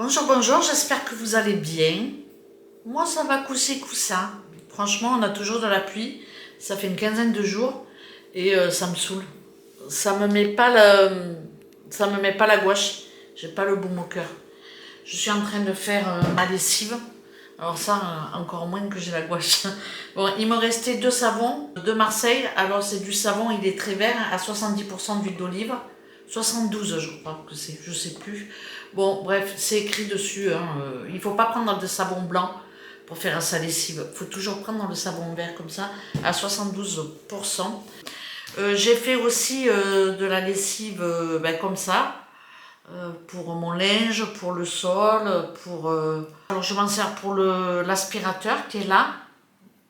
Bonjour, bonjour, j'espère que vous allez bien. Moi, ça va coussi coussa. Franchement, on a toujours de la pluie. Ça fait une quinzaine de jours et ça me saoule. Ça me met pas ça me met pas la gouache. J'ai pas le baume au cœur. Je suis en train de faire ma lessive. Alors ça, encore moins que j'ai la gouache. Bon, il me restait deux savons de Marseille. Alors c'est du savon, il est très vert, à 70% d'huile d'olive. 72, je crois que c'est, je sais plus. Bon, bref, c'est écrit dessus. Il ne faut pas prendre de savon blanc pour faire sa lessive. Il faut toujours prendre le savon vert comme ça, à 72%. J'ai fait aussi de la lessive comme ça, pour mon linge, pour le sol, Alors je m'en sers pour l'aspirateur qui est là,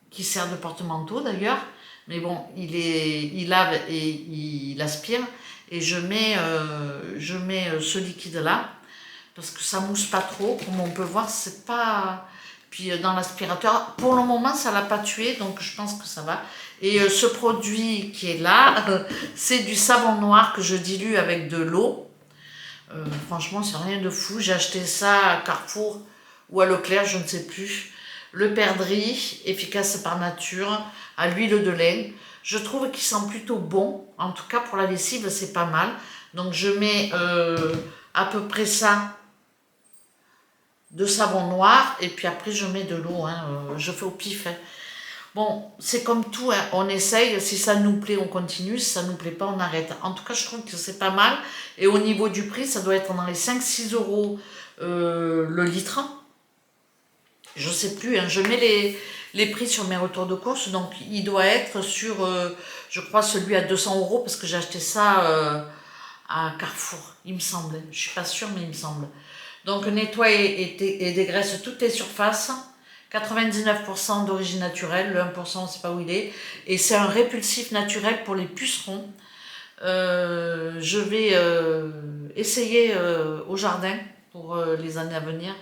qui sert de porte-manteau d'ailleurs. Mais bon, il lave et il aspire. Et je mets ce liquide-là, parce que ça mousse pas trop. Comme on peut voir, c'est pas... Puis dans l'aspirateur, pour le moment, ça l'a pas tué, donc je pense que ça va. Et ce produit qui est là, c'est du savon noir que je dilue avec de l'eau. Franchement, c'est rien de fou. J'ai acheté ça à Carrefour ou à Leclerc, je ne sais plus. Le perdrix, efficace par nature, à l'huile de lin. Je trouve qu'il sent plutôt bon. En tout cas, pour la lessive, c'est pas mal. Donc, je mets à peu près ça de savon noir. Et puis après, je mets de l'eau. Je fais au pif. Bon, c'est comme tout, on essaye, si ça nous plaît, on continue, si ça nous plaît pas, on arrête. En tout cas, je trouve que c'est pas mal. Et au niveau du prix, ça doit être dans les 5-6 euros le litre. Je sais plus, je mets les prix sur mes retours de course, donc il doit être sur, je crois, celui à 200 euros, parce que j'ai acheté ça à Carrefour, il me semble. Je suis pas sûre, mais il me semble. Donc nettoie et dégraisse toutes tes surfaces. 99% d'origine naturelle, le 1% on ne sait pas où il est, et c'est un répulsif naturel pour les pucerons. Je vais essayer au jardin pour les années à venir,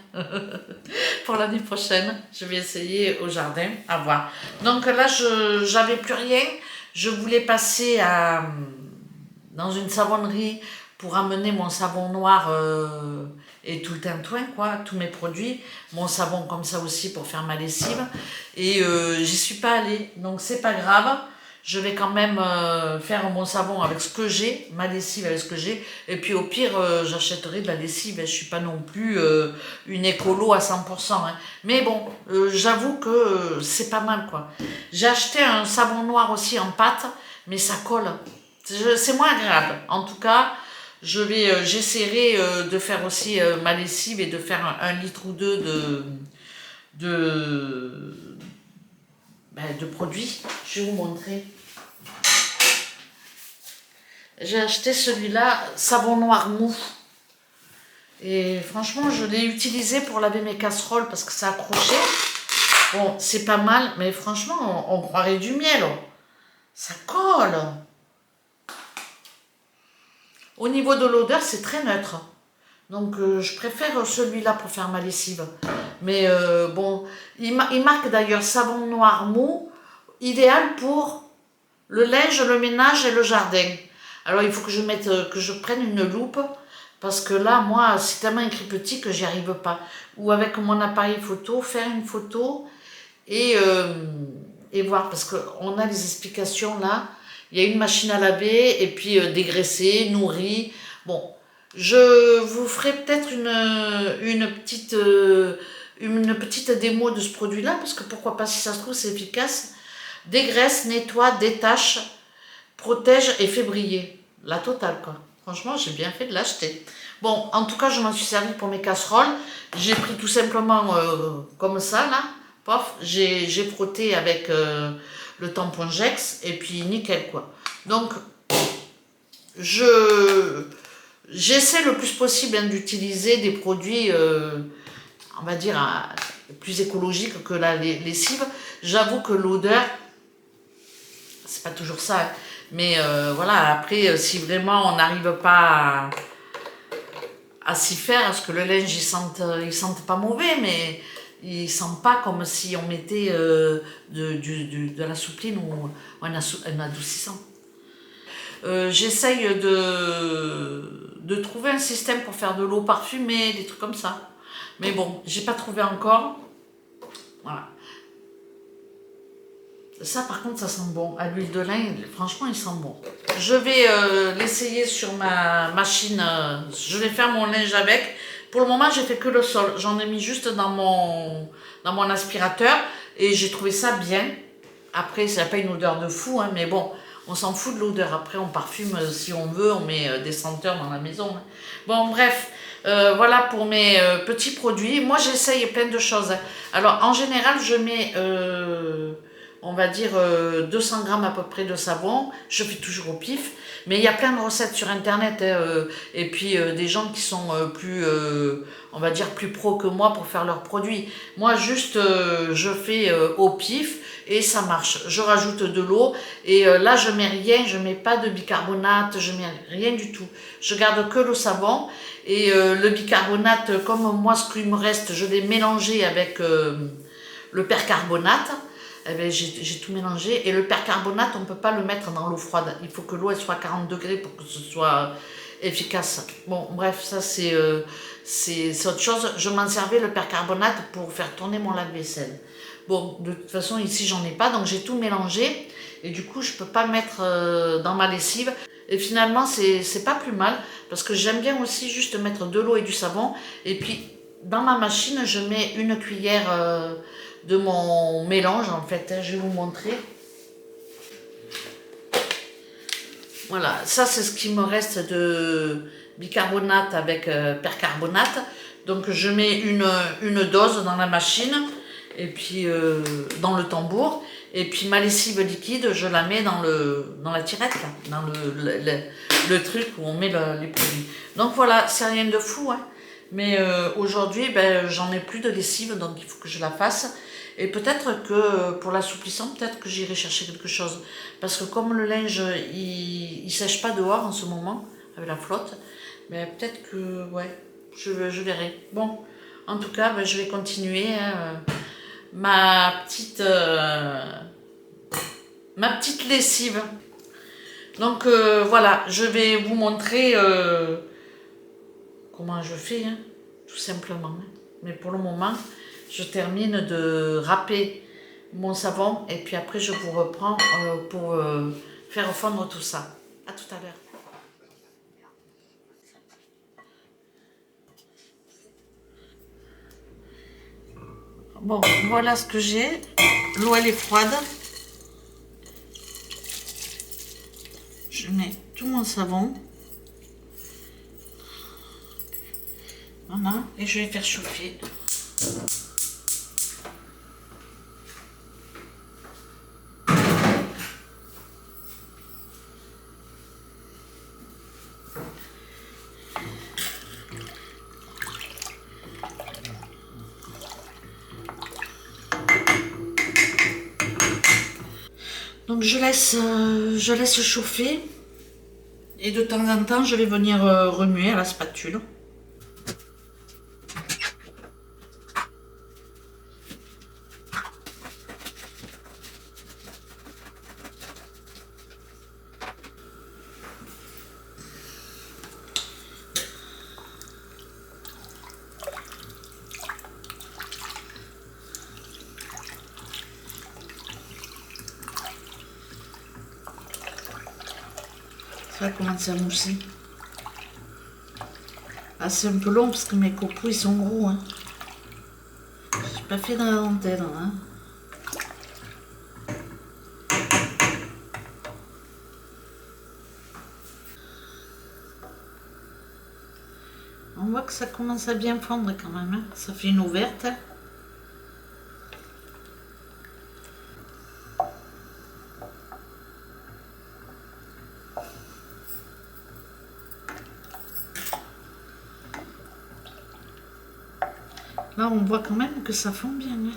pour l'année prochaine, je vais essayer au jardin, à voir. Donc là, j'avais plus rien, je voulais passer dans une savonnerie pour amener mon savon noir et tout le tintouin, quoi, tous mes produits, mon savon comme ça aussi pour faire ma lessive, et j'y suis pas allée, donc c'est pas grave, je vais quand même faire mon savon avec ce que j'ai, ma lessive avec ce que j'ai, et puis au pire j'achèterai de la lessive, je suis pas non plus une écolo à 100%, mais bon, j'avoue que c'est pas mal, quoi. J'ai acheté un savon noir aussi en pâte, mais ça colle, c'est moins agréable, en tout cas. J'essaierai de faire aussi ma lessive et de faire un litre ou deux de produits. Je vais vous montrer. J'ai acheté celui-là, savon noir mou. Et franchement, je l'ai utilisé pour laver mes casseroles parce que ça accrochait. Bon, c'est pas mal, mais franchement, on croirait du miel. Ça colle. Au niveau de l'odeur, c'est très neutre. Donc, je préfère celui-là pour faire ma lessive. Mais bon, il marque d'ailleurs savon noir mou, idéal pour le linge, le ménage et le jardin. Alors, il faut que je prenne une loupe, parce que là, moi, c'est tellement écrit petit que j'y arrive pas. Ou avec mon appareil photo, faire une photo et voir, parce qu'on a les explications là. Il y a une machine à laver, et puis dégraisser, nourrir. Bon, je vous ferai peut-être une petite démo de ce produit-là, parce que pourquoi pas, si ça se trouve, c'est efficace. Dégraisse, nettoie, détache, protège et fait briller. La totale, quoi. Franchement, j'ai bien fait de l'acheter. Bon, en tout cas, je m'en suis servi pour mes casseroles. J'ai pris tout simplement comme ça, là. Pof, j'ai frotté avec le tampon Jex, et puis nickel, quoi. Donc, j'essaie le plus possible d'utiliser des produits, on va dire, plus écologiques que la lessive. J'avoue que l'odeur, c'est pas toujours ça, mais voilà, après, si vraiment on n'arrive pas à s'y faire, parce que le linge, il sente pas mauvais, mais il sent pas comme si on mettait de la soupline ou un adoucissant. J'essaye de trouver un système pour faire de l'eau parfumée, des trucs comme ça. Mais bon, j'ai pas trouvé encore. Voilà. Ça, par contre, ça sent bon. À l'huile de lin, franchement, il sent bon. Je vais l'essayer sur ma machine. Je vais faire mon linge avec. Pour le moment, j'ai fait que le sol. J'en ai mis juste dans mon aspirateur. Et j'ai trouvé ça bien. Après, ça n'a pas une odeur de fou, hein, mais bon, on s'en fout de l'odeur. Après, on parfume si on veut. On met des senteurs dans la maison. Hein. Bon, bref. Voilà pour mes petits produits. Moi, j'essaye plein de choses. Alors, en général, je mets... on va dire 200 grammes à peu près de savon. Je fais toujours au pif. Mais il y a plein de recettes sur internet. Et puis des gens qui sont plus, on va dire, plus pros que moi pour faire leurs produits. Moi, juste, je fais au pif et ça marche. Je rajoute de l'eau. Et là, je mets rien. Je mets pas de bicarbonate. Je mets rien du tout. Je garde que le savon. Et le bicarbonate, comme moi, ce qui me reste, je l'ai mélangé avec le percarbonate. Eh bien, j'ai tout mélangé. Et le percarbonate, on ne peut pas le mettre dans l'eau froide. Il faut que l'eau soit à 40 degrés pour que ce soit efficace. Bon, bref, ça c'est autre chose. Je m'en servais le percarbonate pour faire tourner mon lave-vaisselle. Bon, de toute façon, ici, j'en ai pas. Donc, j'ai tout mélangé. Et du coup, je ne peux pas mettre dans ma lessive. Et finalement, c'est pas plus mal. Parce que j'aime bien aussi juste mettre de l'eau et du savon. Et puis, dans ma machine, je mets une cuillère... de mon mélange en fait, je vais vous montrer. Voilà, ça c'est ce qui me reste de bicarbonate avec percarbonate. Donc je mets une dose dans la machine et puis dans le tambour. Et puis ma lessive liquide, je la mets dans la tirette, là, dans le truc où on met les produits. Donc voilà, c'est rien de fou, hein. Mais aujourd'hui, ben, j'en ai plus de lessive, donc il faut que je la fasse. Et peut-être que pour l'assouplissant, peut-être que j'irai chercher quelque chose. Parce que comme le linge, il sèche pas dehors en ce moment, avec la flotte, mais peut-être que, ouais, je verrai. Bon, en tout cas, ben, je vais continuer hein, ma petite lessive. Donc voilà, je vais vous montrer comment je fais, hein, tout simplement. Mais pour le moment, je termine de râper mon savon et puis après je vous reprends pour faire fondre tout ça. À tout à l'heure. Bon, voilà ce que j'ai. L'eau elle est froide. Je mets tout mon savon. Voilà, et je vais faire chauffer. Donc je laisse chauffer et de temps en temps je vais venir remuer à la spatule. Ça commence à mousser. Ah, c'est un peu long parce que mes copeaux ils sont gros. Hein. J'ai pas fait de la dentelle. Hein. On voit que ça commence à bien fondre quand même. Hein. Ça fait une ouverte. Là, on voit quand même que ça fond bien. Hein.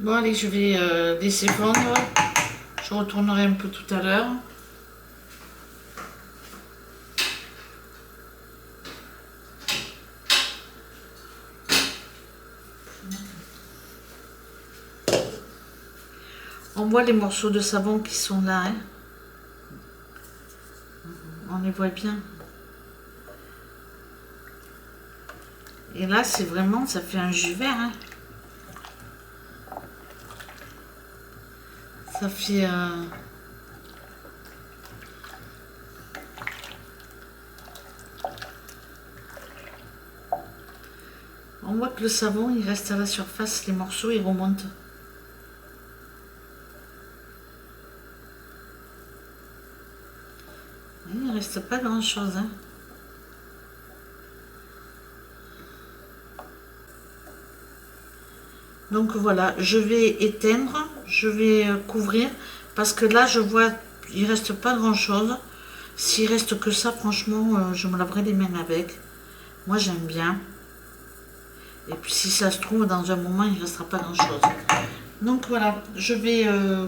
Bon, allez, je vais laisser fondre. Je retournerai un peu tout à l'heure. On voit les morceaux de savon qui sont là, hein. On les voit bien. Et là, c'est vraiment, ça fait un jus vert, hein. Ça fait... On voit que le savon, il reste à la surface, les morceaux, ils remontent. Il ne reste pas grand-chose, hein. Donc voilà, je vais éteindre, je vais couvrir, parce que là, je vois, il reste pas grand-chose. S'il reste que ça, franchement, je me laverai les mains avec. Moi, j'aime bien. Et puis, si ça se trouve, dans un moment, il ne restera pas grand-chose. Donc voilà, je vais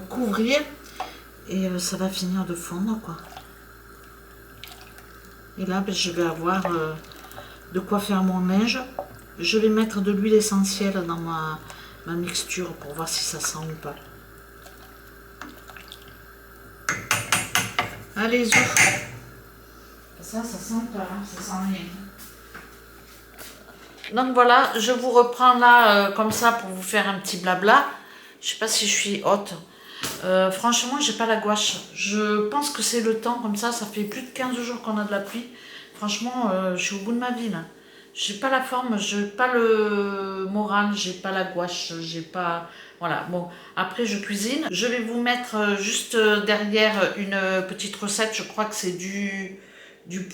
couvrir et ça va finir de fondre, quoi. Et là, ben, je vais avoir de quoi faire mon linge. Je vais mettre de l'huile essentielle dans ma mixture pour voir si ça sent ou pas. Allez, ouf. Ça sent pas, hein, ça sent rien. Donc voilà, je vous reprends là comme ça pour vous faire un petit blabla. Je sais pas si je suis haute. Franchement, j'ai pas la gouache. Je pense que c'est le temps comme ça. Ça fait plus de 15 jours qu'on a de la pluie. Franchement, je suis au bout de ma vie là. J'ai pas la forme, j'ai pas le moral, j'ai pas la gouache, j'ai pas... Voilà, bon, après je cuisine. Je vais vous mettre juste derrière une petite recette. Je crois que c'est du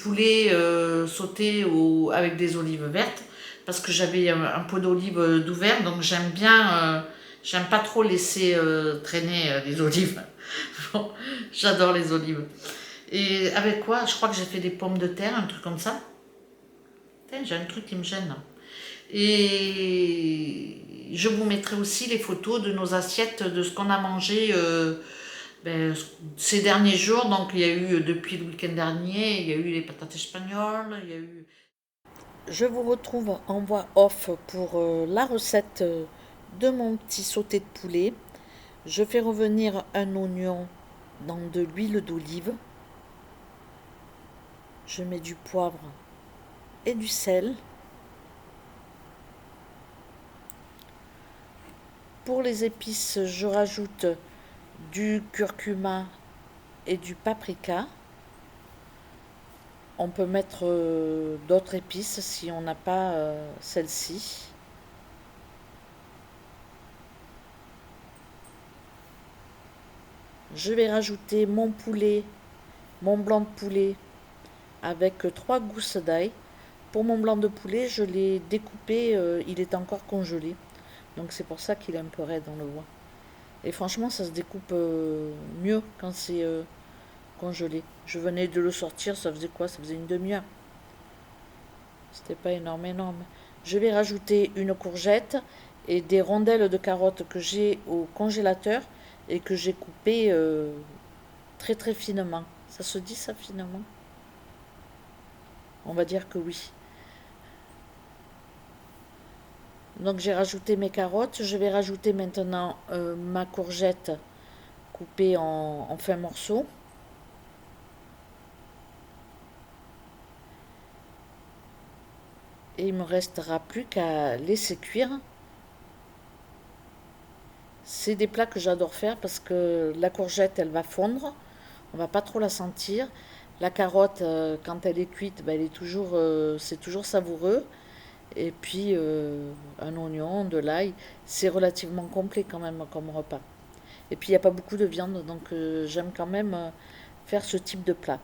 poulet sauté avec des olives vertes. Parce que j'avais un pot d'olives d'ouvert, donc j'aime bien... j'aime pas trop laisser traîner les olives. Bon, j'adore les olives. Et avec quoi? Je crois que j'ai fait des pommes de terre, un truc comme ça. J'ai un truc qui me gêne. Et je vous mettrai aussi les photos de nos assiettes, de ce qu'on a mangé ces derniers jours. Donc il y a eu, depuis le week-end dernier, il y a eu les patates espagnoles, il y a eu... Je vous retrouve en voix off pour la recette de mon petit sauté de poulet. Je fais revenir un oignon dans de l'huile d'olive. Je mets du poivre et du sel. Pour les épices, je rajoute du curcuma et du paprika. On peut mettre d'autres épices si on n'a pas celle-ci. Je vais rajouter mon poulet, mon blanc de poulet avec 3 gousses d'ail. Pour mon blanc de poulet, je l'ai découpé, il est encore congelé. Donc c'est pour ça qu'il est un peu raide, on le voit. Et franchement, ça se découpe mieux quand c'est congelé. Je venais de le sortir, ça faisait quoi? Ça faisait une demi-heure. C'était pas énorme. Je vais rajouter une courgette et des rondelles de carottes que j'ai au congélateur et que j'ai coupées très très finement. Ça se dit ça finement? On va dire que oui. Donc j'ai rajouté mes carottes. Je vais rajouter maintenant ma courgette coupée en fins morceaux. Et il me restera plus qu'à laisser cuire. C'est des plats que j'adore faire parce que la courgette, elle va fondre. On va pas trop la sentir. La carotte, quand elle est cuite, ben, c'est toujours savoureux. Et puis un oignon, de l'ail, c'est relativement complet quand même comme repas. Et puis il n'y a pas beaucoup de viande, donc j'aime quand même faire ce type de plat.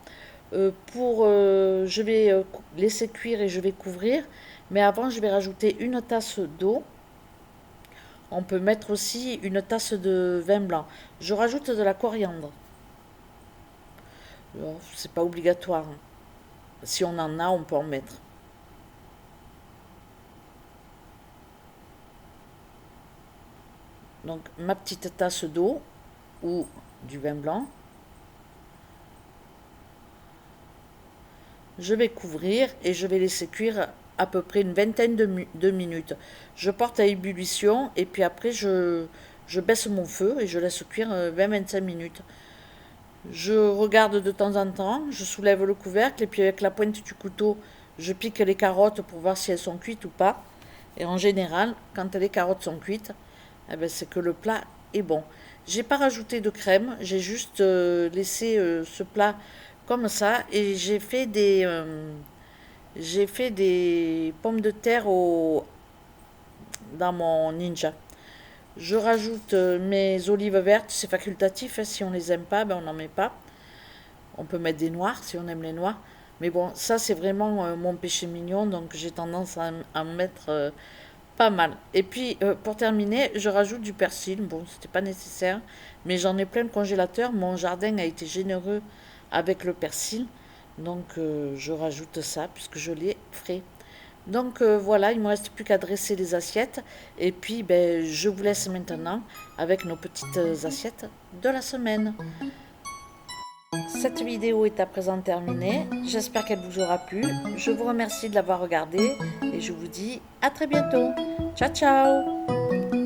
Je vais laisser cuire et je vais couvrir, mais avant je vais rajouter une tasse d'eau. On peut mettre aussi une tasse de vin blanc. Je rajoute de la coriandre. C'est pas obligatoire, hein. Si on en a, on peut en mettre. Donc ma petite tasse d'eau ou du vin blanc. Je vais couvrir et je vais laisser cuire à peu près une vingtaine de minutes. Je porte à ébullition et puis après je je baisse mon feu et je laisse cuire 20-25 minutes. Je regarde de temps en temps, je soulève le couvercle et puis avec la pointe du couteau, je pique les carottes pour voir si elles sont cuites ou pas. Et en général, quand les carottes sont cuites, eh ben, c'est que le plat est bon. J'ai pas rajouté de crème, j'ai juste laissé ce plat comme ça et j'ai fait des pommes de terre dans mon ninja. Je rajoute mes olives vertes, c'est facultatif, hein, si on les aime pas, ben on n'en met pas. On peut mettre des noirs si on aime les noirs. Mais bon, ça c'est vraiment mon péché mignon, donc j'ai tendance à en mettre pas mal. Et puis pour terminer, je rajoute du persil. Bon, c'était pas nécessaire, mais j'en ai plein le congélateur. Mon jardin a été généreux avec le persil, donc je rajoute ça puisque je l'ai frais. Donc voilà, il ne me reste plus qu'à dresser les assiettes. Et puis ben, je vous laisse maintenant avec nos petites assiettes de la semaine. Cette vidéo est à présent terminée. J'espère qu'elle vous aura plu. Je vous remercie de l'avoir regardée et je vous dis à très bientôt. Ciao ciao!